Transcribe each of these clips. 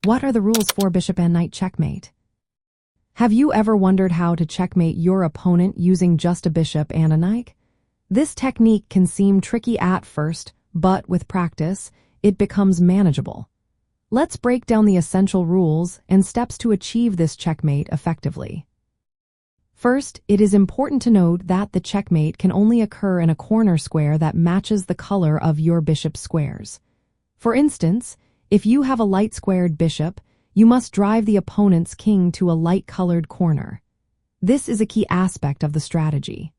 What are the rules for bishop and knight checkmate? Have you ever wondered how to checkmate your opponent using just a bishop and a knight? This technique can seem tricky at first, but with practice, it becomes manageable. Let's break down the essential rules and steps to achieve this checkmate effectively. First, it is important to note that the checkmate can only occur in a corner square that matches the color of your bishop's squares. For instance, if you have a light-squared bishop, you must drive the opponent's king to a light-colored corner. This is a key aspect of the strategy.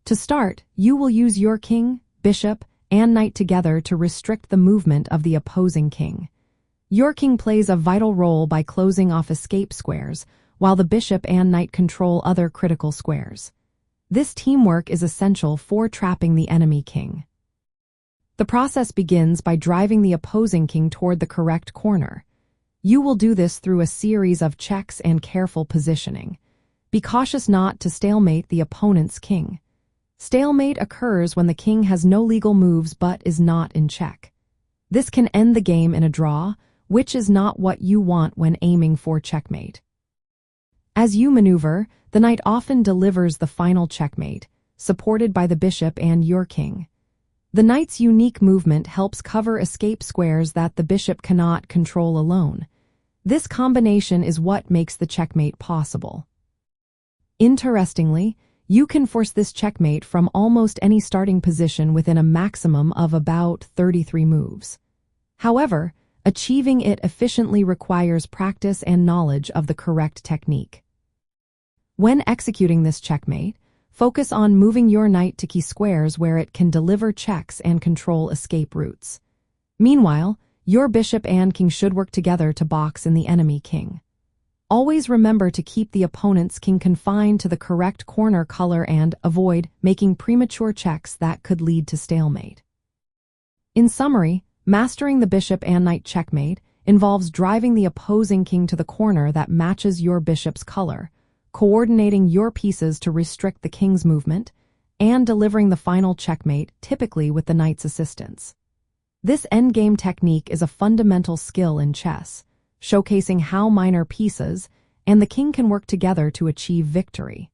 To start, you will use your king, bishop, and knight together to restrict the movement of the opposing king. Your king plays a vital role by closing off escape squares, while the bishop and knight control other critical squares. This teamwork is essential for trapping the enemy king. The process begins by driving the opposing king toward the correct corner. You will do this through a series of checks and careful positioning. Be cautious not to stalemate the opponent's king. Stalemate occurs when the king has no legal moves but is not in check. This can end the game in a draw, which is not what you want when aiming for checkmate. As you maneuver, the knight often delivers the final checkmate, supported by the bishop and your king. The knight's unique movement helps cover escape squares that the bishop cannot control alone. This combination is what makes the checkmate possible. Interestingly, you can force this checkmate from almost any starting position within a maximum of about 33 moves. However, achieving it efficiently requires practice and knowledge of the correct technique. When executing this checkmate, focus on moving your knight to key squares where it can deliver checks and control escape routes. Meanwhile, your bishop and king should work together to box in the enemy king. Always remember to keep the opponent's king confined to the correct corner color and avoid making premature checks that could lead to stalemate. In summary, mastering the bishop and knight checkmate involves driving the opposing king to the corner that matches your bishop's color, coordinating your pieces to restrict the king's movement, and delivering the final checkmate, typically with the knight's assistance. This endgame technique is a fundamental skill in chess, showcasing how minor pieces and the king can work together to achieve victory.